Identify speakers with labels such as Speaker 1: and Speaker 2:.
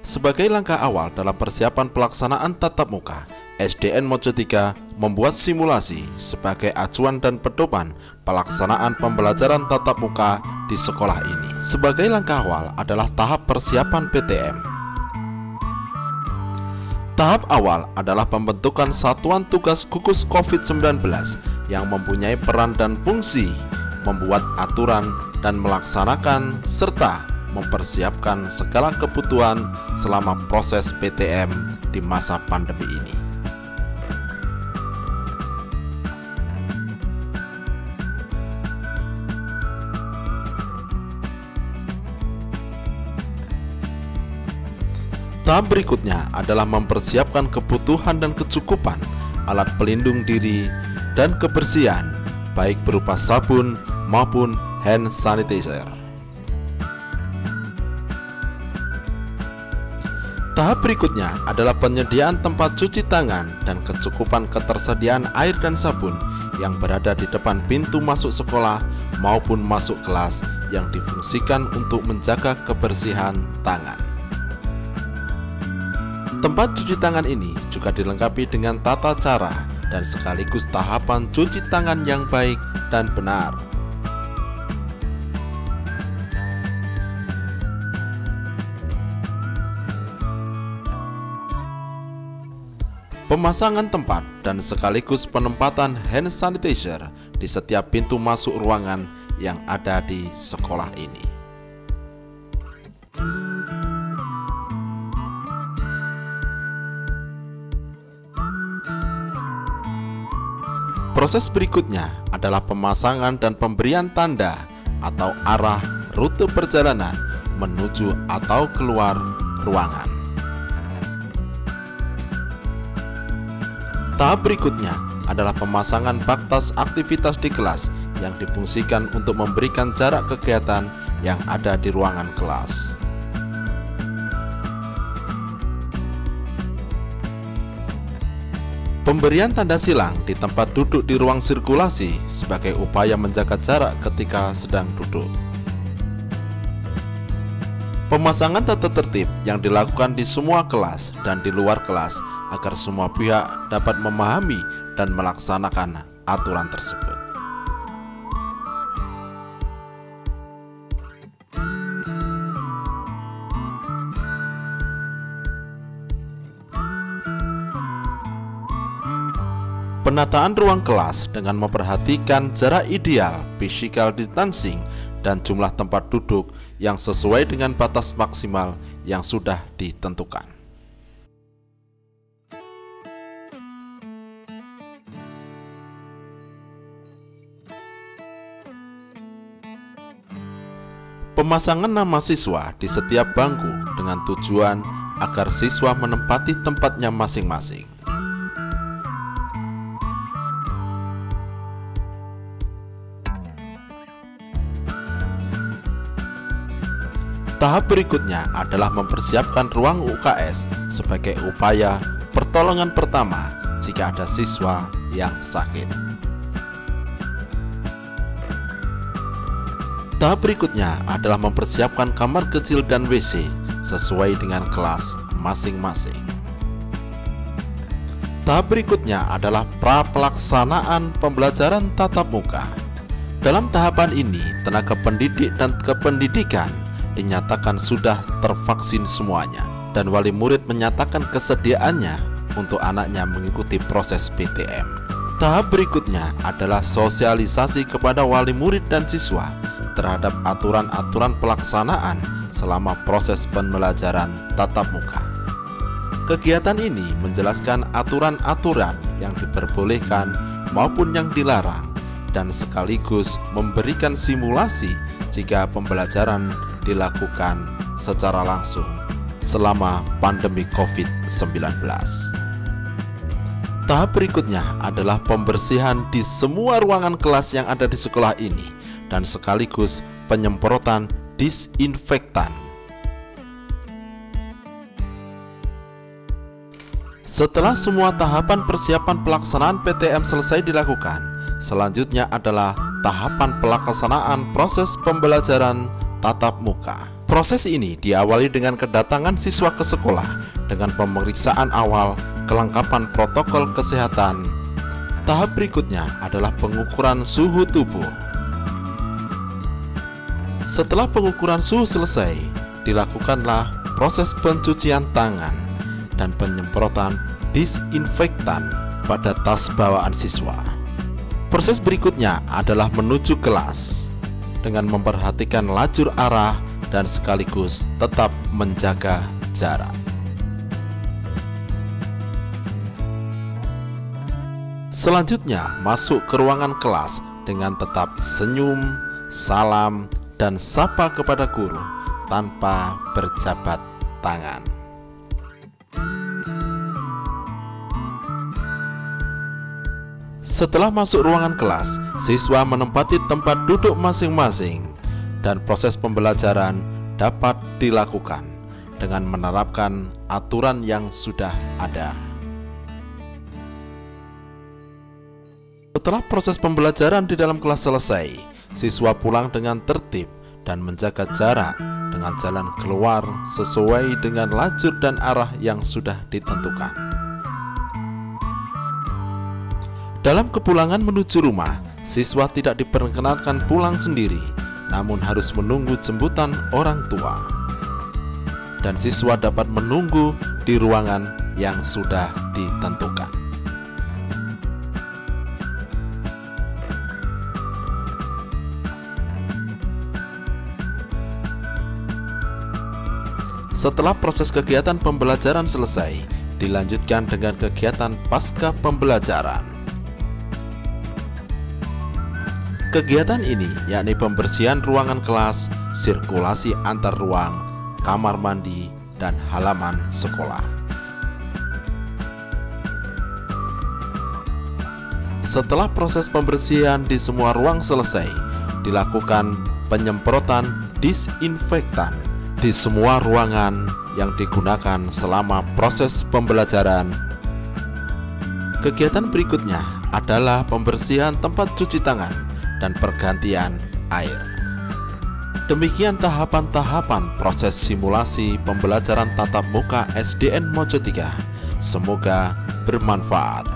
Speaker 1: Sebagai langkah awal dalam persiapan pelaksanaan tatap muka, SDN Mojo 3 membuat simulasi sebagai acuan dan pedoman pelaksanaan pembelajaran tatap muka di sekolah ini. Sebagai langkah awal adalah tahap persiapan PTM. Tahap awal adalah pembentukan satuan tugas gugus COVID-19 yang mempunyai peran dan fungsi membuat aturan dan melaksanakan serta mempersiapkan segala kebutuhan selama proses PTM di masa pandemi ini. Tahap berikutnya adalah mempersiapkan kebutuhan dan kecukupan alat pelindung diri dan kebersihan, baik berupa sabun maupun hand sanitizer. Tahap berikutnya adalah penyediaan tempat cuci tangan dan kecukupan ketersediaan air dan sabun yang berada di depan pintu masuk sekolah maupun masuk kelas yang difungsikan untuk menjaga kebersihan tangan. Tempat cuci tangan ini juga dilengkapi dengan tata cara dan sekaligus tahapan cuci tangan yang baik dan benar. Pemasangan tempat dan sekaligus penempatan hand sanitizer di setiap pintu masuk ruangan yang ada di sekolah ini. Proses berikutnya adalah pemasangan dan pemberian tanda atau arah rute perjalanan menuju atau keluar ruangan. Tahap berikutnya adalah pemasangan batas aktivitas di kelas yang difungsikan untuk memberikan jarak kegiatan yang ada di ruangan kelas. Pemberian tanda silang di tempat duduk di ruang sirkulasi sebagai upaya menjaga jarak ketika sedang duduk. Pemasangan tata tertib yang dilakukan di semua kelas dan di luar kelas agar semua pihak dapat memahami dan melaksanakan aturan tersebut. Penataan ruang kelas dengan memperhatikan jarak ideal, physical distancing, dan jumlah tempat duduk yang sesuai dengan batas maksimal yang sudah ditentukan. Pemasangan nama siswa di setiap bangku dengan tujuan agar siswa menempati tempatnya masing-masing. Tahap berikutnya adalah mempersiapkan ruang UKS sebagai upaya pertolongan pertama jika ada siswa yang sakit. Tahap berikutnya adalah mempersiapkan kamar kecil dan WC sesuai dengan kelas masing-masing. Tahap berikutnya adalah pra-pelaksanaan pembelajaran tatap muka. Dalam tahapan ini, tenaga pendidik dan kependidikan dinyatakan sudah tervaksin semuanya, dan wali murid menyatakan kesediaannya untuk anaknya mengikuti proses PTM. Tahap berikutnya adalah sosialisasi kepada wali murid dan siswa terhadap aturan-aturan pelaksanaan selama proses pembelajaran tatap muka. Kegiatan ini menjelaskan aturan-aturan yang diperbolehkan maupun yang dilarang, dan sekaligus memberikan simulasi jika pembelajaran dilakukan secara langsung selama pandemi COVID-19. Tahap berikutnya adalah pembersihan di semua ruangan kelas yang ada di sekolah ini dan sekaligus penyemprotan disinfektan. Setelah semua tahapan persiapan pelaksanaan PTM selesai dilakukan, selanjutnya adalah tahapan pelaksanaan proses pembelajaran tatap muka. Proses ini diawali dengan kedatangan siswa ke sekolah dengan pemeriksaan awal kelengkapan protokol kesehatan. Tahap berikutnya adalah pengukuran suhu tubuh. Setelah pengukuran suhu selesai, dilakukanlah proses pencucian tangan dan penyemprotan disinfektan pada tas bawaan siswa. Proses berikutnya adalah menuju kelas dengan memperhatikan lajur arah dan sekaligus tetap menjaga jarak. Selanjutnya masuk ke ruangan kelas dengan tetap senyum, salam, dan sapa kepada guru tanpa berjabat tangan. Setelah masuk ruangan kelas, siswa menempati tempat duduk masing-masing dan proses pembelajaran dapat dilakukan dengan menerapkan aturan yang sudah ada. Setelah proses pembelajaran di dalam kelas selesai, siswa pulang dengan tertib dan menjaga jarak dengan jalan keluar sesuai dengan lajur dan arah yang sudah ditentukan. Dalam kepulangan menuju rumah, siswa tidak diperkenankan pulang sendiri, namun harus menunggu jemputan orang tua. Dan siswa dapat menunggu di ruangan yang sudah ditentukan. Setelah proses kegiatan pembelajaran selesai, dilanjutkan dengan kegiatan pasca pembelajaran. Kegiatan ini yakni pembersihan ruangan kelas, sirkulasi antar ruang, kamar mandi, dan halaman sekolah. Setelah proses pembersihan di semua ruang selesai, dilakukan penyemprotan disinfektan di semua ruangan yang digunakan selama proses pembelajaran. Kegiatan berikutnya adalah pembersihan tempat cuci tangan dan pergantian air. Demikian tahapan-tahapan proses simulasi pembelajaran tatap muka SDN Mojo 3. Semoga bermanfaat.